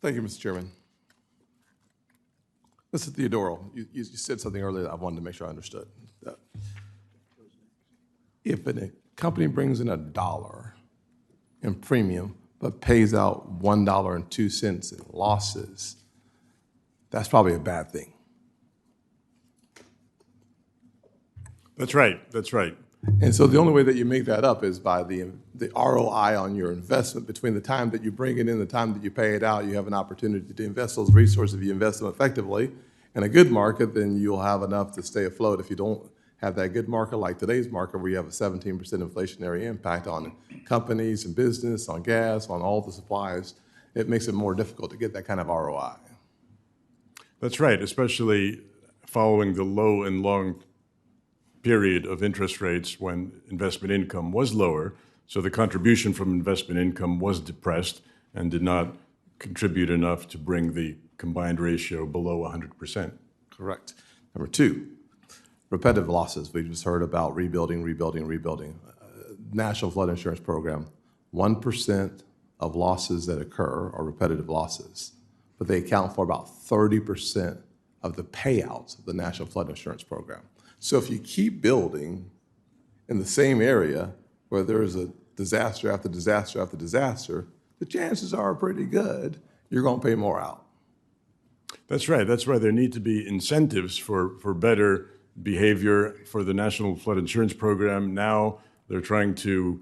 Thank you, Mr. Chairman. Mr. Theodoro, you said something earlier that I wanted to make sure I understood. If a company brings in $1 in premium but pays out $1.02 in losses, that's probably a bad thing. That's right. That's right. And so the only way that you make that up is by the ROI on your investment. Between the time that you bring it in and the time that you pay it out, you have an opportunity to invest those resources. If you invest them effectively in a good market, then you'll have enough to stay afloat. If you don't have that good market like today's market, where you have a 17% inflationary impact on companies and business, on gas, on all the supplies, it makes it more difficult to get that kind of ROI. That's right, especially following the low and long period of interest rates when investment income was lower. So the contribution from investment income was depressed and did not contribute enough to bring the combined ratio below 100%. Correct. Number two, repetitive losses. We just heard about rebuilding. National Flood Insurance Program, 1% of losses that occur are repetitive losses, but they account for about 30% of the payouts of the National Flood Insurance Program. So if you keep building in the same area where there is a disaster after disaster after disaster, the chances are pretty good you're going to pay more out. That's right. That's why there need to be incentives for better behavior for the National Flood Insurance Program. Now they're trying to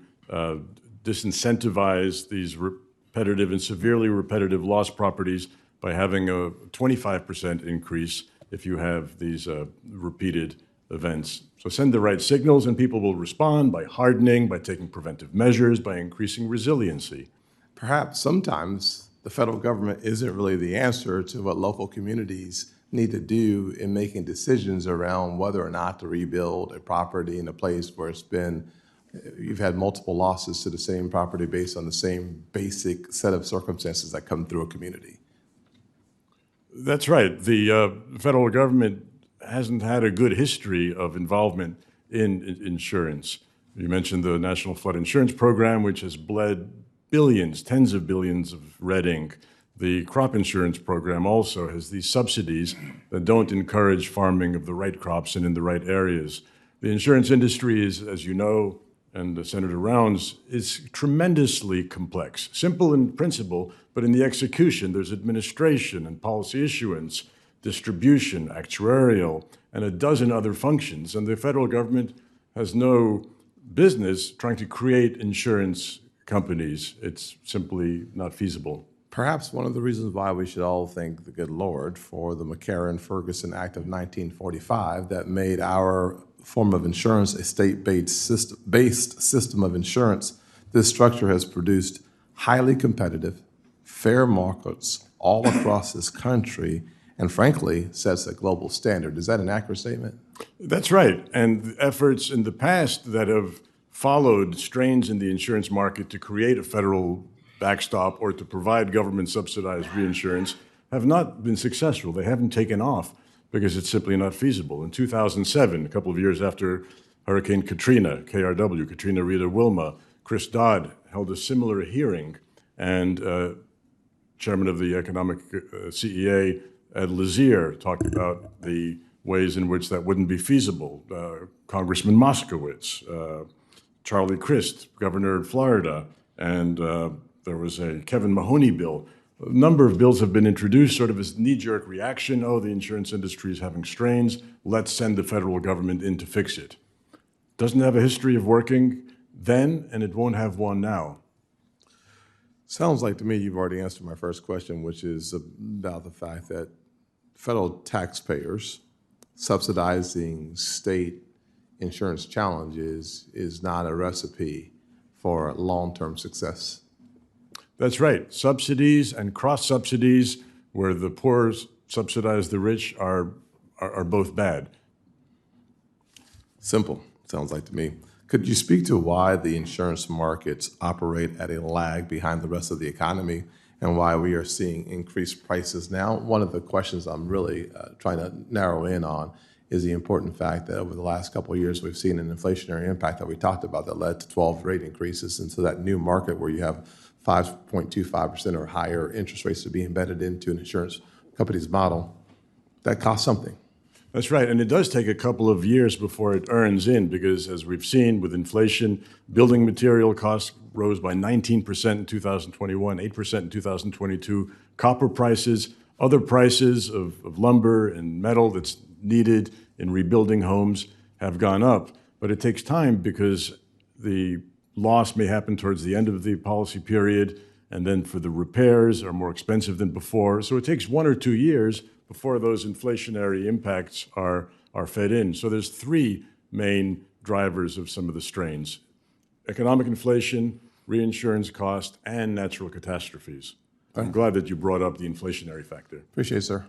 disincentivize these repetitive and severely repetitive loss properties by having a 25% increase if you have these repeated events. So send the right signals and people will respond by hardening, by taking preventive measures, by increasing resiliency. Perhaps sometimes the federal government isn't really the answer to what local communities need to do in making decisions around whether or not to rebuild a property in a place where you've had multiple losses to the same property based on the same basic set of circumstances that come through a community. That's right. The federal government hasn't had a good history of involvement in insurance. You mentioned the National Flood Insurance Program, which has bled billions, tens of billions of red ink. The crop insurance program also has these subsidies that don't encourage farming of the right crops and in the right areas. The insurance industry is, as you know, and Senator Rounds, is tremendously complex. Simple in principle, but in the execution, there's administration and policy issuance, distribution, actuarial, and a dozen other functions. And the federal government has no business trying to create insurance companies. It's simply not feasible. Perhaps one of the reasons why we should all thank the good Lord for the McCarran-Ferguson Act of 1945 that made our form of insurance a state-based system of insurance. This structure has produced highly competitive, fair markets all across this country, and frankly, sets a global standard. Is that an accurate statement? That's right. And the efforts in the past that have followed strains in the insurance market to create a federal backstop or to provide government-subsidized reinsurance have not been successful. They haven't taken off because it's simply not feasible. In 2007, a couple of years after Hurricane Katrina, KRW, Katrina Rita Wilma, Chris Dodd held a similar hearing, and chairman of the economic CEA, Ed Lazier, talked about the ways in which that wouldn't be feasible. Congressman Moskowitz, Charlie Crist, governor of Florida, and there was a Kevin Mahoney bill. A number of bills have been introduced sort of as knee-jerk reaction. Oh, the insurance industry is having strains. Let's send the federal government in to fix it. Doesn't have a history of working then, and it won't have one now. Sounds like to me you've already answered my first question, which is about the fact that federal taxpayers subsidizing state insurance challenges is not a recipe for long-term success. That's right. Subsidies and cross-subsidies, where the poor subsidize the rich, are both bad. Simple, sounds like to me. Could you speak to why the insurance markets operate at a lag behind the rest of the economy and why we are seeing increased prices now? One of the questions I'm really trying to narrow in on is the important fact that over the last couple of years, we've seen an inflationary impact that we talked about that led to 12 rate increases. And so that new market where you have 5.25% or higher interest rates to be embedded into an insurance company's model, that costs something. That's right, and it does take a couple of years before it earns in because, as we've seen with inflation, building material costs rose by 19% in 2021, 8% in 2022. Copper prices, other prices of lumber and metal that's needed in rebuilding homes have gone up. But it takes time because the loss may happen towards the end of the policy period, and then for the repairs are more expensive than before. So it takes 1 or 2 years before those inflationary impacts are fed in. So there's 3 main drivers of some of the strains: economic inflation, reinsurance cost, and natural catastrophes. I'm glad that you brought up the inflationary factor. Appreciate it, sir.